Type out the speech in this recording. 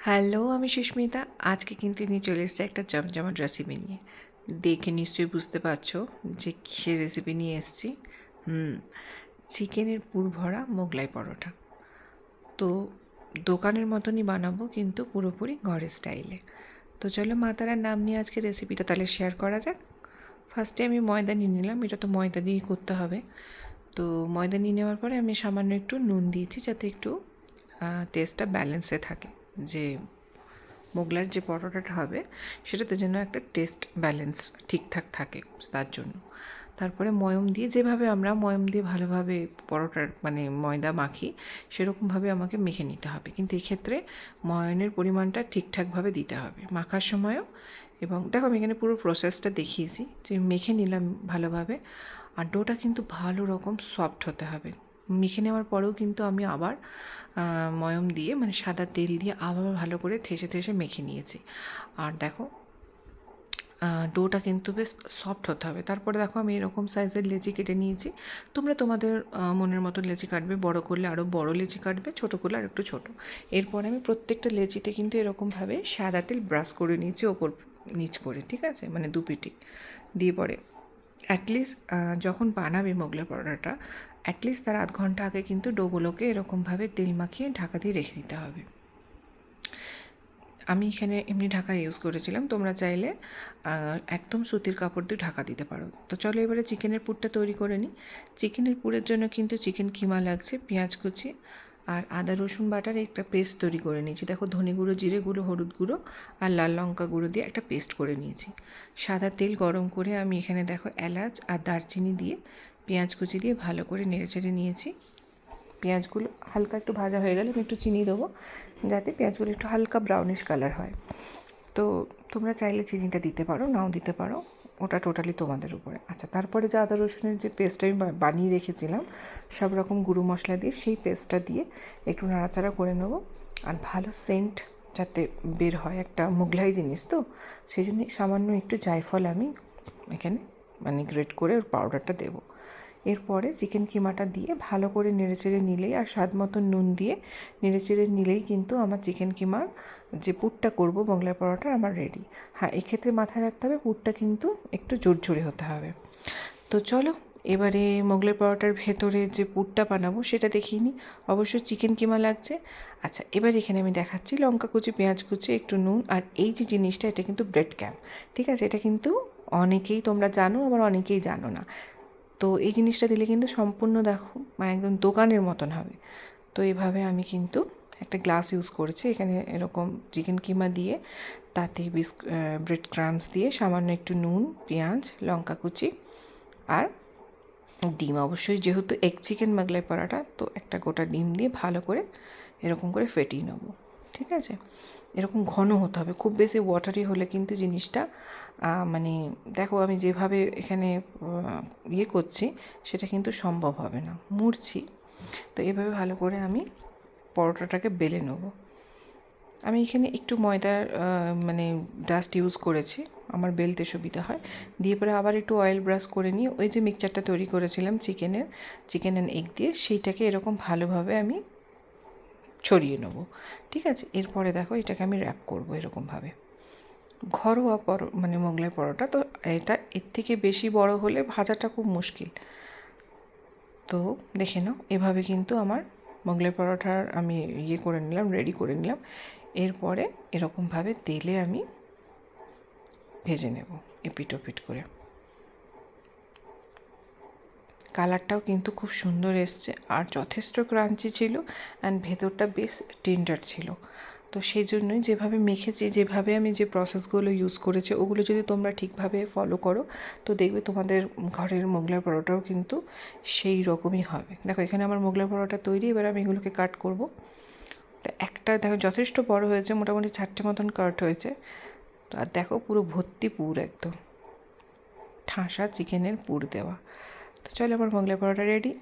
Hello, আমি সুস্মিতা। আজকে কিন্তু নিয়ে চলে এসেছি একটা জমজমাট রেসিপি নিয়ে। দেখে নিশ্চয়ই বুঝতে পারছো যে কিসের রেসিপি নিয়ে এসেছি। হুম চিকেনের পুর ভরা মোগলাই পরোটা। তো দোকানের মতনই বানাবো, কিন্তু পুরোপুরি ঘরের স্টাইলে। তো চলো মা তারার নাম নিয়ে আজকে রেসিপিটা তাহলে শেয়ার করা যাক। ফার্স্টে আমি ময়দা নিয়ে নিলাম, এটা তো ময়দা দিয়েই করতে হবে। তো ময়দা নিয়ে নেওয়ার পরে আমি সামান্য একটু নুন দিয়েছি, যাতে একটু টেস্টটা ব্যালেন্সে থাকে, যে মোগলার যে পরোটাটা হবে সেটাতে যেন একটা টেস্ট ব্যালেন্স ঠিকঠাক থাকে, তার জন্য। তারপরে ময়ম দিয়ে, যেভাবে আমরা ময়ম দিয়ে ভালোভাবে পরোটার মানে ময়দা মাখি, সেরকমভাবে আমাকে মেখে নিতে হবে। কিন্তু এক্ষেত্রে ময়নের পরিমাণটা ঠিকঠাকভাবে দিতে হবে মাখার সময়ও। এবং দেখো, আমি এখানে পুরো প্রসেসটা দেখিয়েছি, যে মেখে নিলাম ভালোভাবে। আর ডোটা কিন্তু ভালো রকম সফট হতে হবে। মেখে নেওয়ার পরেও কিন্তু আমি আবার ময়ম দিয়ে, মানে সাদা তেল দিয়ে আবার ভালো করে ঠেসে ঠেসে মেখে নিয়েছি। আর দেখো, ডোটা কিন্তু বেশ সফট হতে হবে। তারপরে দেখো, আমি এরকম সাইজের লেচি কেটে নিয়েছি। তোমরা তোমাদের মনের মতো লেচি কাটবে, বড় করলে আরও বড় লেচি কাটবে, ছোটো করলে আর একটু ছোটো। এরপরে আমি প্রত্যেকটা লেচিতে কিন্তু এরকমভাবে সাদা তেল ব্রাশ করে নিয়েছি ওপর নিচ করে, ঠিক আছে, মানে দুপিটি দিয়ে। পরে অ্যাটলিস্ট যখন বানাবে মোগলাই পরোটাটা, অ্যাটলিস্ট তার আধ ঘন্টা আগে কিন্তু ডোগুলোকে এরকমভাবে তেল মাখিয়ে ঢাকা দিয়ে রেখে দিতে হবে। আমি এখানে এমনি ঢাকা ইউজ করেছিলাম, তোমরা চাইলে একদম সুতির কাপড় দিয়ে ঢাকা দিতে পারো। তো চলো এবারে চিকেনের পুরটা তৈরি করে নিই। চিকেনের পুরের জন্য কিন্তু চিকেন কিমা লাগছে, পেঁয়াজ কুচি আর আদা রসুন বাটার একটা পেস্ট তৈরি করে নিয়েছি। দেখো, ধনে গুঁড়ো, জিরে গুঁড়ো, হলুদ গুঁড়ো আর লাল লঙ্কা গুঁড়ো দিয়ে একটা পেস্ট করে নিয়েছি। সাদা তেল গরম করে আমি এখানে দেখো এলাচ আর দারচিনি দিয়ে পেঁয়াজ কুচি দিয়ে ভালো করে নেড়েচেড়ে নিয়েছি। পেঁয়াজগুলো হালকা একটু ভাজা হয়ে গেলে আমি একটু চিনি দেবো, যাতে পেঁয়াজগুলো একটু হালকা ব্রাউনিশ কালার হয়। তো তোমরা চাইলে চিনিটা দিতে পারো, নাও দিতে পারো, ওটা টোটালি তোমাদের উপরে। আচ্ছা, তারপরে যে আদা রসুনের যে পেস্ট আমি বানিয়ে রেখেছিলাম সব রকম গুঁড়ো মশলা দিয়ে, সেই পেস্টটা দিয়ে একটু নাড়াচাড়া করে নেবো। আর ভালো সেন্ট যাতে বের হয়, একটা মোগলাই জিনিস তো, সেই জন্যই সামান্য একটু জায়ফল আমি এখানে মানে গ্রেট করে ওর পাউডারটা দেবো। এরপরে চিকেন কিমাটা দিয়ে ভালো করে নেড়েচেড়ে নিলেই, আর স্বাদ মতো নুন দিয়ে নেড়েচেড়ে নিলেই কিন্তু আমার চিকেন কিমার যে পুরটা করবো মোগলাই পরোটা আমার রেডি। হ্যাঁ, এক্ষেত্রে মাথায় রাখতে হবে পুরটা কিন্তু একটু ঝুরঝুরে হতে হবে। তো চলো এবারে মোগলাই পরোটার ভেতরে যে পুরটা বানাবো সেটা দেখিয়ে নিই। অবশ্যই চিকেন কিমা লাগছে। আচ্ছা, এবার এখানে আমি দেখাচ্ছি লঙ্কা কুচি, পেঁয়াজ কুচি, একটু নুন, আর এই যে জিনিসটা, এটা কিন্তু ব্রেড ক্যাম্প, ঠিক আছে। এটা কিন্তু অনেকেই তোমরা জানো, আবার অনেকেই জানো না। তো এই জিনিসটা দিলে কিন্তু সম্পূর্ণ দেখো মানে একদম দোকানের মতন হবে। তো এইভাবে আমি কিন্তু একটা গ্লাস ইউজ করেছি এখানে, এরকম চিকেন কিমা দিয়ে, তাতে ব্রেড ক্রাম্বস দিয়ে, সামান্য একটু নুন, পেঁয়াজ, লঙ্কা কুচি আর ডিম। অবশ্যই যেহেতু এগ চিকেন মোগলাই পরোটা, তো একটা গোটা ডিম দিয়ে ভালো করে এরকম করে ফেটিয়ে নেবো, ঠিক আছে। এরকম ঘন হতে হবে, খুব বেশি ওয়াটারি হলে কিন্তু জিনিসটা মানে দেখো, আমি যেভাবে এখানে ইয়ে করছি সেটা কিন্তু সম্ভব হবে না, মুড়ছি। তো এভাবে ভালো করে আমি পরোটাটাকে বেলে নেবো। আমি এখানে একটু ময়দার মানে ডাস্ট ইউজ করেছি, আমার বেলতে সুবিধা হয়। দিয়ে পরে আবার একটু অয়েল ব্রাশ করে নিয়ে ওই যে মিক্সচারটা তৈরি করেছিলাম চিকেন অ্যান্ড এগ দিয়ে, সেইটাকে এরকম ভালোভাবে আমি ছড়িয়ে নেবো, ঠিক আছে। এরপরে দেখো, এটাকে আমি র্যাপ করবো এরকমভাবে। ঘরোয়া মানে মোগলাই পরোটা তো, এটা এর থেকে বেশি বড় হলে ভাজাটা খুব মুশকিল। তো দেখে নাও, এভাবে কিন্তু আমার মোগলাই পরোটার আমি ইয়ে করে নিলাম, রেডি করে নিলাম। এরপরে এরকমভাবে তেলে আমি ভেজে নেব এপিট ওপিট করে। কালারটাও কিন্তু খুব সুন্দর এসছে, আর যথেষ্ট ক্রাঞ্চি ছিল, অ্যান্ড ভেতরটা বেশ টেন্ডার ছিল। তো সেই জন্যই যেভাবে মেখেছি, যেভাবে আমি যে প্রসেসগুলো ইউজ করেছি, ওগুলো যদি তোমরা ঠিকভাবে ফলো করো, তো দেখবে তোমাদের ঘরের মোগলাই পরোটাও কিন্তু সেই রকমই হবে। দেখো, এখানে আমার মোগলাই পরোটা তৈরি, এবার আমি এগুলোকে কাট করব। তো একটা দেখো যথেষ্ট বড় হয়েছে, মোটামুটি 4টে মতন কাট হয়েছে। তো আর দেখো, পুরো ভর্তি পুর, একদম ঠাসা চিকেনের পুর দেওয়া। তো চলো, আমার মোগলাই পরোটা রেডি।